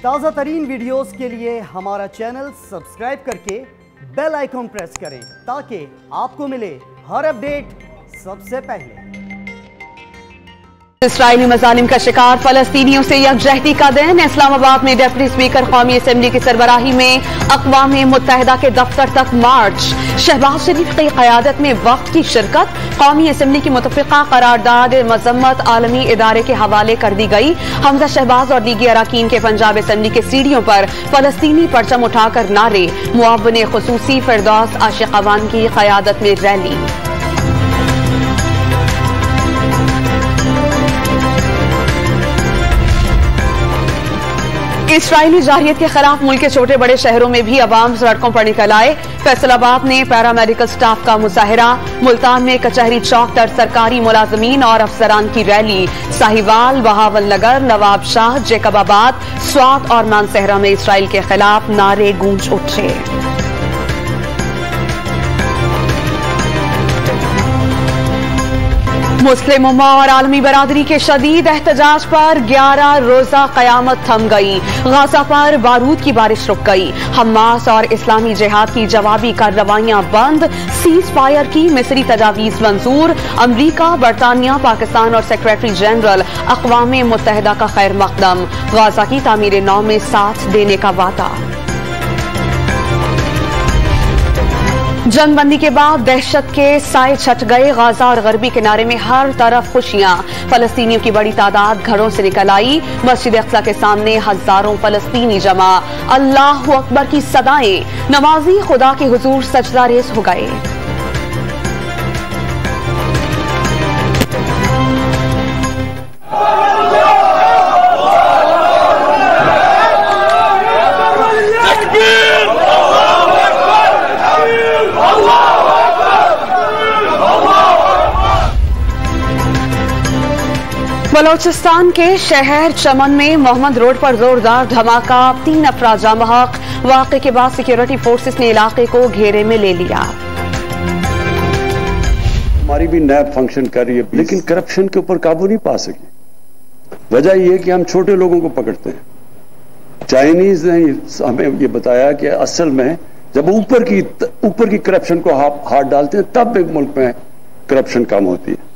ताज़ा तरीन वीडियोस के लिए हमारा चैनल सब्सक्राइब करके बेल आइकॉन प्रेस करें ताकि आपको मिले हर अपडेट सबसे पहले। इसराइली मज़ालिम का शिकार फलस्तीनियों से यकजहती का दिन। इस्लामाबाद में डिप्टी स्पीकर कौमी असम्बली की सरबराही में अक़वाम मुत्तहिदा के दफ्तर तक मार्च। शहबाज शरीफ की क़यादत में वक्त की शिरकत। कौमी असम्बली की मुतफ़िक़ा करारदाद मज़म्मत आलमी इदारे के हवाले कर दी गई। हमजा शहबाज और दीगर अरकान के पंजाब असम्बली के सीढ़ियों पर फलस्तीनी परचम उठाकर नारे। मुआव्विन ख़ुसूसी फिरदौस आशिक़ अवान की क़यादत में रैली। इसराइली जाहियत के खिलाफ मुल्क के छोटे बड़े शहरों में भी अवाम सड़कों पर निकल आए। फैसलाबाद में पैरामेडिकल स्टाफ का मुजाहिरा। मुल्तान में कचहरी चौक तर सरकारी मुलाजमीन और अफसरान की रैली। साहिवाल, बहावल नगर, नवाब शाह, जेकबाबाद, स्वात और मानसहरा में इसराइल के खिलाफ नारे गूंज उठे। मुस्लिम उम्मा और आलमी बरादरी के शदीद एहतजाज पर 11 रोजा कयामत थम गई। गाजा पर बारूद की बारिश रुक गई। हमास और इस्लामी जिहाद की जवाबी कार्रवाइयां बंद। सीज फायर की मिस्री तजावीज मंजूर। अमरीका, बरतानिया, पाकिस्तान और सेक्रेटरी जनरल अक़वाम मुत्तहिदा का खैर मकदम। गाजा की तामीर नौ में साथ देने का वादा। जंगबंदी के बाद दहशत के साए छट गए। गाजा और गरबी किनारे में हर तरफ खुशियां। फलस्तीनियों की बड़ी तादाद घरों से निकल आई। मस्जिद अक्सा के सामने हजारों फलस्तीनी जमा। अल्लाहु अकबर की सदाएं। नमाजी खुदा के हुजूर सजदा रेज़ हो गए। बलोचिस्तान के शहर चमन में मोहम्मद रोड पर जोरदार धमाका। 3 अफराद जामहक। वाक़े के बाद सिक्योरिटी फोर्सेस ने इलाके को घेरे में ले लिया। हमारी भी नैब फंक्शन कर रही है लेकिन करप्शन के ऊपर काबू नहीं पा सकी। वजह यह है कि हम छोटे लोगों को पकड़ते हैं। चाइनीज ने हमें ये बताया कि असल में जब ऊपर की करप्शन को हाथ डालते हैं तब एक मुल्क में करप्शन कम होती है।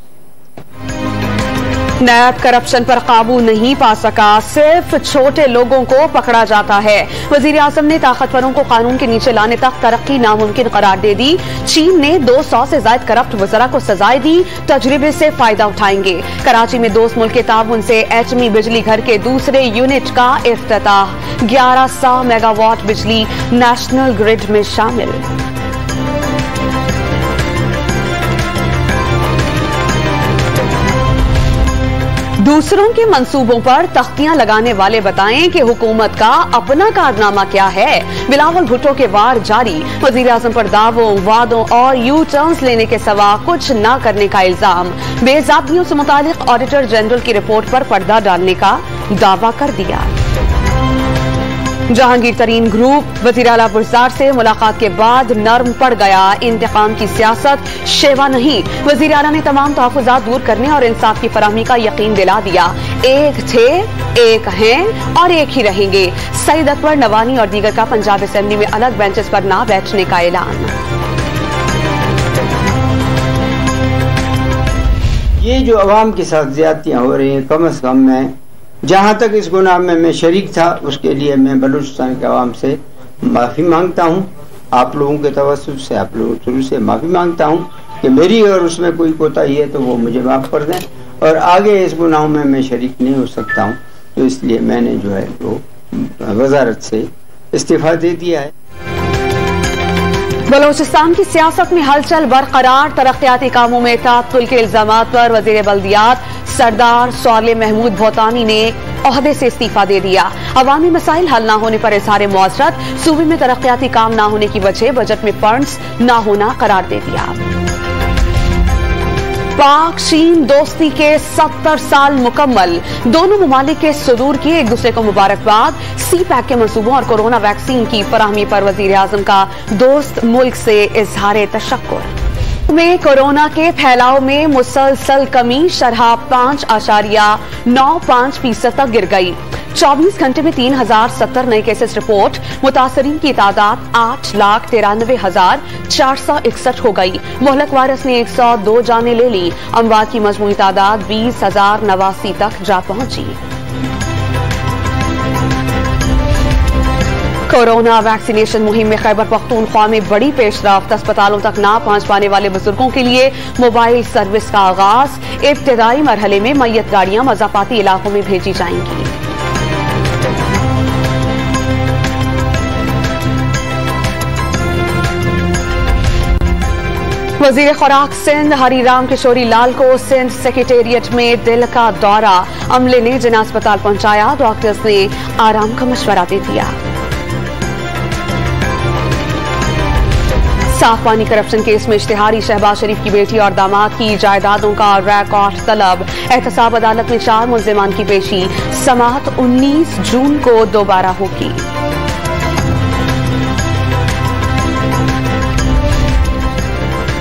नैब करप्शन पर काबू नहीं पा सका, सिर्फ छोटे लोगों को पकड़ा जाता है। वजीर आजम ने ताकतवरों को कानून के नीचे लाने तक तरक्की नामुमकिन करार दे दी। चीन ने 200 से ज्यादा करप्ट वज़रा को सजाएं दी। तजुर्बे से फायदा उठाएंगे। कराची में दोस्त मुल्क के ताउन से एटमी बिजली घर के दूसरे यूनिट का इफ्तिताह। 1100 मेगावाट बिजली नेशनल ग्रिड में शामिल। दूसरों के मंसूबों पर तख्तियां लगाने वाले बताएं कि हुकूमत का अपना कारनामा क्या है। बिलावल भुट्टो के वार जारी। वजीर आजम पर दावों, वादों और यू टर्न्स लेने के सिवा कुछ न करने का इल्जाम। बेज़ाब्तियों से मुतालिक ऑडिटर जनरल की रिपोर्ट पर पर्दा डालने का दावा कर दिया। जहांगीर तरीन ग्रुप वज़ीर आला बुरज़ार से मुलाकात के बाद नर्म पड़ गया। इंतकाम की सियासत शेवा नहीं। वज़ीर आला ने तमाम तहफ़्फ़ुज़ात दूर करने और इंसाफ की फराहमी का यकीन दिला दिया। एक थे, एक हैं और एक ही रहेंगे। सईद अकबर नवानी और दीगर का पंजाब असेंबली में अलग बेंचेस पर ना बैठने का ऐलान। ये जो अवाम के साथ ज्यादतियां हो रही हैं, कम से कम मैं जहाँ तक इस गुनाह में मैं शरीक था उसके लिए मैं बलूचिस्तान के अवाम से माफ़ी मांगता हूँ। आप लोगों के तवज्जुह से, आप लोगों से माफ़ी मांगता हूँ कि मेरी अगर उसमें कोई कोताही है तो वो मुझे माफ़ कर दें और आगे इस गुनाह में मैं शरीक नहीं हो सकता हूँ। तो इसलिए मैंने जो है वो वजारत से इस्तीफा दे दिया है। बलोचिस्तान की सियासत में हलचल बरकरार। तरक्याती कामों में तातुल के इल्जामात पर वजीर बल्दियात सरदार सालेह महमूद भौतानी ने ओहदे से इस्तीफा दे दिया। अवामी मसाइल हल न होने पर इज़हार मुआसरत। सूबे में तरक्याती काम न होने की वजह बजट में फंड्स न होना करार दे दिया। पाक चीन दोस्ती के 70 साल मुकम्मल। दोनों ममालिक के सुदूर की एक दूसरे को मुबारकबाद। सी पैक के मंसूबों और कोरोना वैक्सीन की फराहमी पर वजीर आजम का दोस्त मुल्क से इजहार तशक्कुर। में कोरोना के फैलाव में मुसलसल कमी, शरह 5.95% तक गिर गई। 24 घंटे में 3070 नए केसेस रिपोर्ट। मुतासरीन की तादाद 8,93,461 हो गई। मुहलक वायरस ने 102 जानें ले ली। अमवात की मजमूई तादाद 20,089 तक जा पहुंची। कोरोना वैक्सीनेशन मुहिम में खैबर पख्तूनख्वा में बड़ी पेशरफ्त। अस्पतालों तक ना पहुंच पाने वाले बुजुर्गों के लिए मोबाइल सर्विस का आगाज। इब्तिदाई मरहले में मैयत गाड़ियां मज़ाफाती इलाकों में भेजी जाएंगी। वजीर खुराक सिंध हरिराम किशोरी लाल को सिंध सेक्रेटेरिएट में दिल का दौरा। अमले ने जिला अस्पताल पहुंचाया। डॉक्टर्स ने आराम का मशवरा दे दिया। साफ पानी करप्शन केस में इश्तिहारी शहबाज शरीफ की बेटी और दामाद की जायदादों का रिकॉर्ड तलब। एहतसाब अदालत में 4 मुल्जिमान की पेशी। समाअत 19 जून को दोबारा होगी।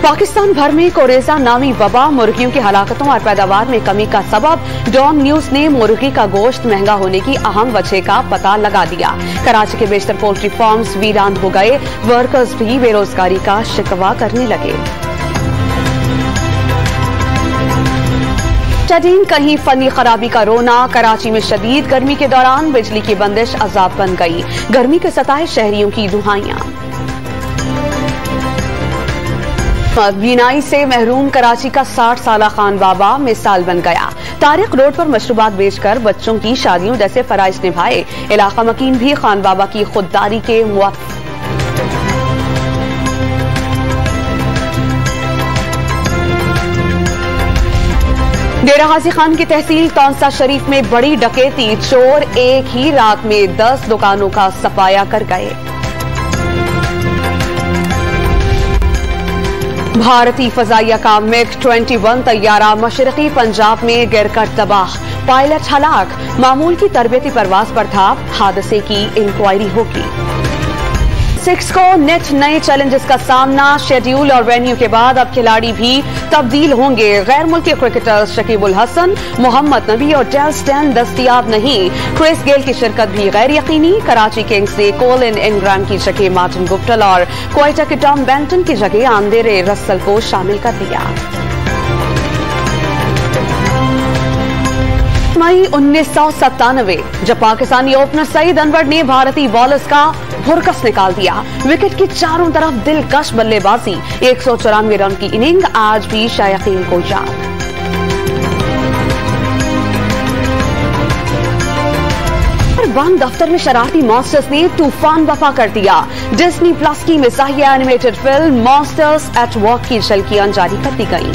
पाकिस्तान भर में कोरेजा नामी वबा मुर्गियों की हलाकतों और पैदावार में कमी का सबब। डॉन न्यूज ने मुर्गी का गोश्त महंगा होने की अहम वजह का पता लगा दिया। कराची के बेशतर पोल्ट्री फार्म्स वीरान हो गए। वर्कर्स भी बेरोजगारी का शिकवा करने लगे। चडीन कहीं फनी खराबी का रोना। कराची में शदीद गर्मी के दौरान बिजली की बंदिश अजाब बन गई। गर्मी के सताए शहरियों की दुहाइयां। बीनाई से महरूम कराची का 60 साला खान बाबा मिसाल बन गया। तारिक रोड पर मशरूबात बेचकर बच्चों की शादियों जैसे फराइज निभाए। इलाका मकीन भी खान बाबा की खुददारी के मुआफ। डेरा गाजी खान की तहसील तौंसा शरीफ में बड़ी डकैती। चोर एक ही रात में 10 दुकानों का सफाया कर गए। भारतीय फजाइया का MiG-21 तैयारा मशरकी पंजाब में गिरकर तबाह। पायलट हलाक। मामूल की तरबियती परवाज पर था। हादसे की इंक्वायरी होगी। 6 को नेट नए चैलेंजेस का सामना। शेड्यूल और वेन्यू के बाद अब खिलाड़ी भी तब्दील होंगे। गैर मुल्की क्रिकेटर्स शकीबुल हसन, मोहम्मद नबी और डेल स्टेन दस्तयाब नहीं। क्रिस गेल की शिरकत भी गैर यकीनी। कराची किंग्स ने कोलिन इंग्राम की जगह मार्टिन गुप्टिल और क्वेटा के टॉम बेंटन की जगह आंद्रे रसल को शामिल कर दिया। मई 1997 जब पाकिस्तानी ओपनर सईद अनवर ने भारतीय बॉलर्स का भुरकस निकाल दिया। विकेट की चारों तरफ दिलकश बल्लेबाजी। 194 रन की इनिंग आज भी शायकीन को याद। बंद दफ्तर में शरारती मॉन्स्टर्स ने तूफान बपा कर दिया। डिज्नी प्लस की मिज़ाहिया animated film monsters at work की झलकियां जारी कर दी गई।